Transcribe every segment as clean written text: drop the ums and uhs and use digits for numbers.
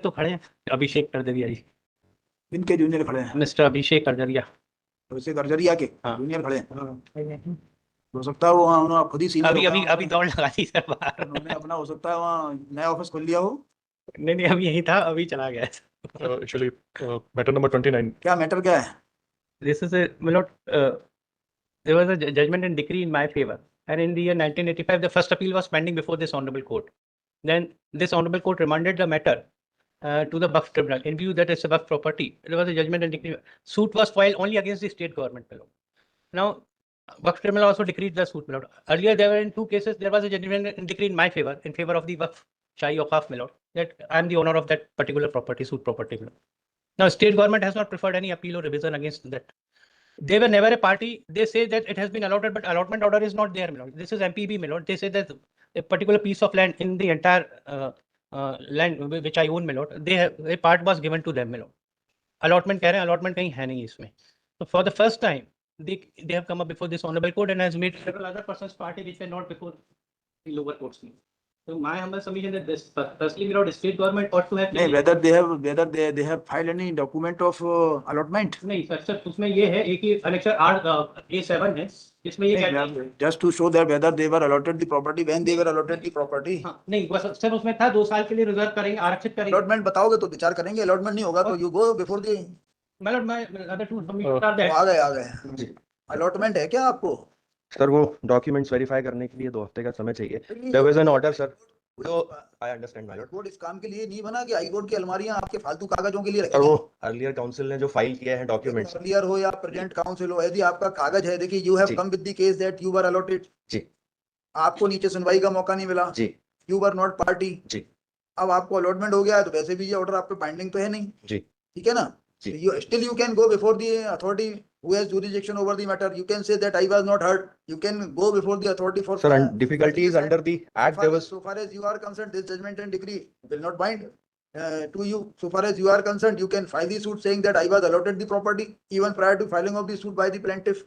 तो खड़े हैं अभिषेक करजरिया जी, इनके जूनियर खड़े हैं, मिस्टर अभिषेक करजरिया। वैसे गर्जरिया के हाँ। जूनियर खड़े हैं। हाँ। हो सकता है वो वहाँ उन्होंने खुद ही सीनियर अभी हो गया, अभी अभी दौड़ लगा दी सर बाहर। उन्होंने अपना, हो सकता है वहाँ नया ऑफिस खोल लिया हो। नहीं नहीं, अभी यही था, अभी चला गया। Actually, matter number 29. क्या मैटर क्या है? This is a, my lord, there was a judgment and decree in my favor, and in the year 1985, the first appeal was pending before this honorable court. Then this honorable court remanded the matter to the Waqf tribunal in view that it's a Waqf property. There was a judgment and decree. Suit was filed only against the state government, my lord. Now, Waqf tribunal also decreed the suit, my lord. Earlier, there were in two cases, there was a judgment and decree in my favor, in favor of the Waqf Shahi Awqaf, my lord, that I am the owner of that particular property, suit property, my lord. Now, state government has not preferred any appeal or revision against that. They were never a party. They say that it has been allotted, but allotment order is not there, my lord. This is MPB, my lord. They say that a particular piece of land in the entire land which I own, my lord, they have, a part was given to them, my lord. Allotment कह रहे हैं, allotment कहीं है नहीं इसमें. So for the first time, they have come up before this honorable court and has made several other persons party which were not before the lower courts. So my humble submission that this, firstly, my lord, state government ought to have. नहीं, whether they have filed any document of allotment. नहीं sir, उसमें ये है, एक ही annexure A7 है, इसमें ये कहते हैं Just to show that whether they were allotted the property, when they were allotted the property. हाँ, नहीं बस सर उसमें था 2 साल के लिए रिजर्व करेंगे, आरक्षित करेंगे। Allotment बताओगे तो विचार करेंगे, allotment नहीं होगा तो you go before the. मतलब मैं अदर टू आ गए allotment है क्या आपको? सर वो डॉक्यूमेंट्स वेरीफाई करने के लिए 2 हफ्ते का समय चाहिए। There was an order sir, तो I understand my lord. Court इस काम के लिए नहीं बना कि हाई कोर्ट की अलमारियां आपके फालतू कागजों के लिए और वो अर्लियर काउंसिल ने जो फाइल किया है डॉक्यूमेंट्स, अर्लियर हो या प्रेजेंट काउंसिल हो, यदि आपका कागज है, देखिए you have come with the case that you were allotted जी, आपको नीचे सुनवाई का मौका नहीं मिला जी, यू वर नॉट पार्टी जी, अब आपको अलॉटमेंट हो गया है तो वैसे भी ये ऑर्डर आप पे बाइंडिंग तो है नहीं जी, ठीक है ना, you still you can go before the authority who has jurisdiction over the matter. You can say that I was not heard. You can go before the authority for. Sir, and difficulty is under the act. There was so far as you are concerned, this judgment and decree will not bind to you. So far as you are concerned, you can file the suit saying that I was allotted the property even prior to filing of the suit by the plaintiff.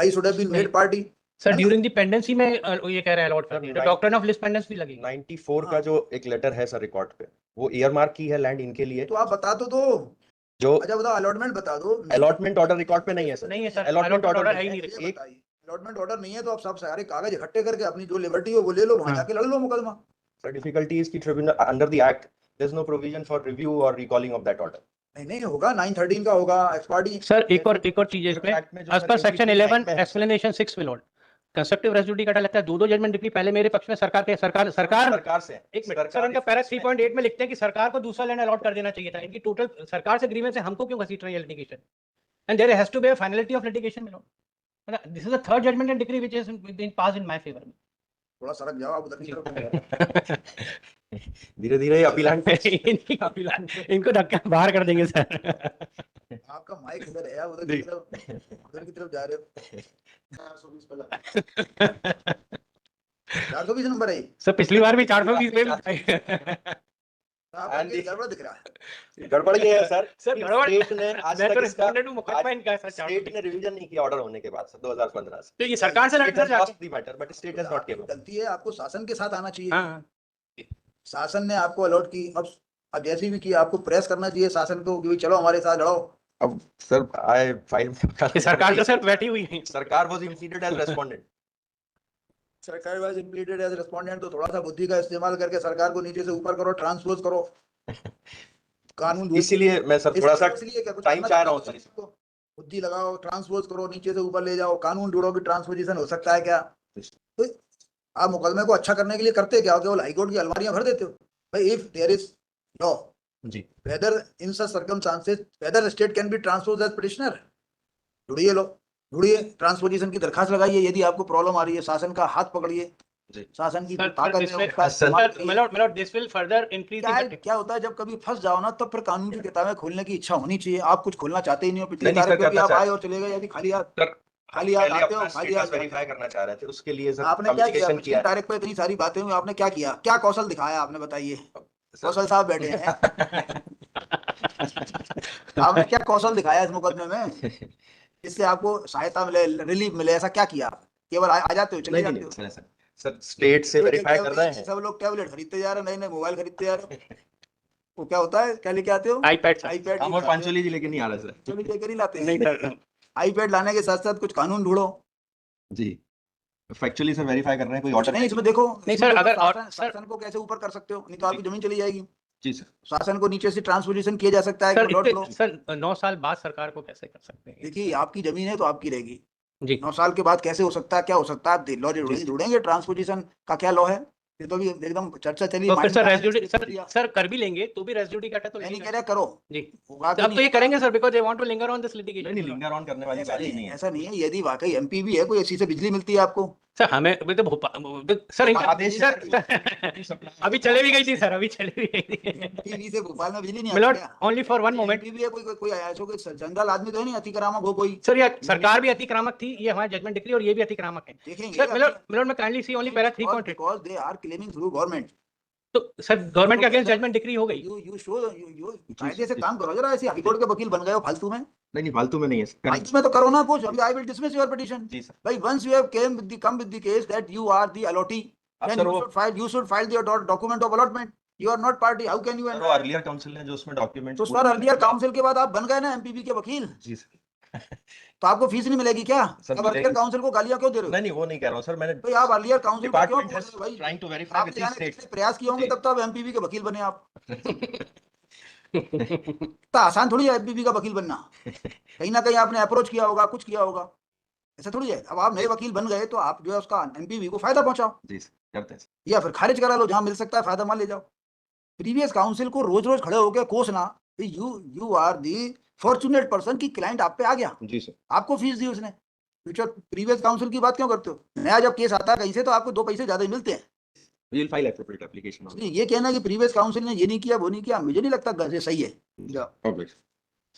I should have been made party. Sir during the pendency में ये कह रहे हैं allot कर दिया, doctrine of list pendens भी लगेगी। 94 का जो एक लेटर है सर रिकॉर्ड पे, वो ईयरमार्क की है लैंड इनके लिए, तो आप बता दो जो अच्छा बताओ अलॉटमेंट बता दो। अलॉटमेंट ऑर्डर रिकॉर्ड पे नहीं है सर, नहीं है सर, अलॉटमेंट ऑर्डर है ही नहीं। एक अलॉटमेंट ऑर्डर नहीं है तो आप सब सारे कागज इकट्ठे करके अपनी जो लिबर्टी हो वो ले लो, वहां जाके लड़ लो मुकदमा। सर डिफिकल्टी इज की tribunal under the act there is no provision for review और रिकॉलिंग ऑफ दैट ऑर्डर। नहीं होगा 913 का होगा एक्सपार्टी। सर एक और चीज है इसमें, एज पर सेक्शन 11 एक्सप्लेनेशन 6 में लॉर्ड कंस्ट्रक्टिव रेजिड्यूटी का लगता है दो जजमेंट डिक्री पहले मेरे पक्ष में सरकार से एक मिनट सर, इनका पैरा 3.8 में लिखते हैं कि सरकार को दूसरा लैंड अलॉट कर देना चाहिए था। इनकी टोटल सरकार से एग्रीमेंट से हमको क्यों घसीट रही है litigation, and there has to be a finality of litigation में lord. This is the third judgment and decree which is been passed in my favour. थोड़ा सरक जाओ आप उधर की तरफ। धीरे-धीरे अपीलांट इनको धक्का बाहर कर देंगे सर। आपका माइक इधर है, उधर की तरफ जा रहे हो। 420 नंबर है सर, पिछली बार भी 420 में गड़बड़ दिख रहा है। गड़बड़ ये है सर गड़बड़ स्टेट ने आज तक इसका मुकदमा इनका है सर, स्टेट ने रिवीजन नहीं किया ऑर्डर होने के बाद सर 2015 से, तो ये सरकार से लड़कर जाके matter but state has not given. गलती है आपको शासन के साथ आना चाहिए। हां, शासन ने आपको अलॉट की, अब जैसी भी की आपको प्रेस करना चाहिए शासन को कि चलो हमारे साथ लड़ो। अब सर आई फाइल सरकार तो सर बैठी हुई है, सरकार वाज इम्प्लीटेड एज रेस्पोंडेंट, सरकार वाज इम्प्लीटेड एज रेस्पोंडेंट, तो थोड़ा सा बुद्धि का इस्तेमाल करके सरकार को नीचे से ऊपर करो, ट्रांसपोज करो कानून। इसीलिए मैं सर थोड़ा सा टाइम चाह रहा हूं सर, बुद्धि लगाओ, ट्रांसपोज करो, नीचे से ऊपर ले जाओ, कानून जोड़ो कि ट्रांसपोजिशन हो सकता है क्या। तो आप मुकदमे को अच्छा करने के लिए करते क्या हो, केवल हाईकोर्ट की अलमारियां भर देते हो भाई। इफ देयर इज लॉ जी, whether in such circumstances whether the state can be transposed as petitioner, ढूंढिए ट्रांसपोजिशन की दरखास्त लगाइए। यदि आपको प्रॉब्लम आ रही है शासन का हाथ पकड़िए, शासन की ताकत है। This will further increase. क्या होता है जब कभी फंस जाओ ना, तब फिर कानून की किताबें खोलने की इच्छा होनी चाहिए। आप कुछ खोलना चाहते ही नहीं हो, पिछली तारीख पे आप आए और चले गए, यदि खाली हाथ आते हो, खाली हाथ वेरीफाई करना चाह रहे थे, उसके लिए सर आपने क्या किया? पिछली तारीख पे इतनी सारी बातें हुई, आपने क्या किया, क्या कौशल दिखाया आपने, बताइए। कौशल साहब बैठे हैं आपने क्या कौशल दिखाया इस मुकदमे में, इससे आपको सहायता मिले, रिलीफ मिले, ऐसा क्या किया? केवल आ जाते हो, चले जाते हो। सर स्टेट से वेरीफाई कर रहे हैं, सब लोग टैबलेट खरीदते जा रहे हैं, नए मोबाइल खरीदते जा रहे हैं। वो क्या होता है, क्या लेके आते हो? iPad sir. आईपैड हम और पांचोली जी लेके नहीं आ रहे सर। चलो लेकर ही लाते नहीं हैं। सर, आईपैड लाने के साथ साथ कुछ कानून ढूंढो। जी फैक्चुअली सर वेरीफाई कर रहे हैं कोई ऑर्डर नहीं इसमें देखो, नहीं इसमें सर, देखो अगर और शासन सर, शासन को कैसे ऊपर कर सकते हो, नहीं तो आपकी जमीन चली जाएगी। जी सर। शासन को नीचे से ट्रांसपोजिशन किया जा सकता है सर कि लॉट लो। इतने सर 9 साल बाद सरकार को कैसे कर सकते हैं? देखिए आपकी जमीन है तो आपकी रहेगी। जी 9 साल के बाद कैसे हो सकता है, क्या हो सकता है, आप लॉ जी। ढूंढेंगे ट्रांसपोजिशन का क्या लॉ है। ये तो भी एकदम चर्चा चली। तो फिर माइंड सर में आया, रेजिड्यूटी इसलिए सर दिया। सर कर भी लेंगे तो भी रेजिड्यूटी कटा तो मैं नहीं लगेगा। कह रहा करो, जी होगा तो कि अब तो ये नहीं करेंगे sir, because they want to linger on this नहीं लिटिगेशन। लिंगर ऑन करने वाली बात ही नहीं है। ऐसा नहीं है, यदि वाकई एमपीवी है, कोई ऐसी से बिजली मिलती है आपको। सर हमें अभी तो सर आदेश सर अभी चले भी गई थी सर, अभी चले भी गई थी। एमपीवी से भोपाल में बिजली नहीं आती मिलोट क्या? Only for one moment. MPV है, कोई ऐसा कोई जंगल आदमी तो है नहीं, अतिक्रामक हो कोई। सर ये सरकार भी अतिक्रामक थी, ये हमारा जजमेंट डिक्री और ये भी अतिक्रामक है। देखेंगे सर मिलोट में kindly see only para 3.8। Because they are claiming through government. तो सर गवर्नमेंट के अगेंस्ट जजमेंट डिक्री हो गई। यू शो यू कायदे से काम करो जरा, ऐसे हाईकोर्ट के वकील बन गए हो फालतू में। नहीं फालतू में नहीं है सर। फालतू में तो करो ना कुछ। अभी I will dismiss your petition. जी सर। भाई once you have come with the case that you are the allotee, अब then सर वो you should file the document of allotment. You are not party. How can you? Sir वो earlier council ने जो उसमें document तो sir earlier council के बाद आप बन गए ना एमपीवी के वकील, जी सर। तो आपको फीस नहीं मिलेगी क्या? सर, अब अर्लियर मिलेगी। काउंसिल को गालियां क्यों दे रहे हो? नहीं वो नहीं कह रहा हूँ सर। मैंने भाई आप अर्लियर काउंसिल को क्यों डिपार्टमेंट बोल हैज रहे हो भाई? ट्राइंग टू वेरीफाई आपने विद जाने द के स्टेट। कितने प्रयास किए होंगे, जी। तब तो आप एमपीवी के वकील बने आप। तो आसान थोड़ी है एमपीवी का वकील बनना। कहीं ना कहीं आपने अप्रोच किया होगा, कुछ किया होगा, ऐसा थोड़ी है। अब आप नए वकील बन गए तो आप जो है उसका एमपीवी को फायदा पहुंचाओ, जी सर करते हैं सर। या फिर खारिज करा लो, जहां मिल सकता है फायदा मान ले जाओ। प्रीवियस काउंसिल को रोज रोज खड़े होकर कोसना, you are the fortunate person की क्लाइंट आप पे आ गया, जी सर। आपको फीस दी उसने। फ्यूचर प्रीवियस काउंसिल की बात क्यों करते हो? नया जब केस आता है कहीं से तो आपको 2 पैसे ज्यादा ही मिलते हैं। We will file appropriate application. इसलिए ये कहना कि प्रीवियस काउंसिल ने ये नहीं किया वो नहीं किया, मुझे नहीं लगता गजे सही है।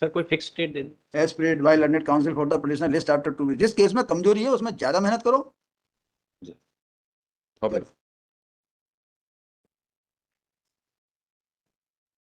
सर कोई फिक्स डेट दे। As prayed by learned counsel for the petitioner list after 2 weeks. जिस केस में कमजोरी है उसमें ज्यादा मेहनत करो।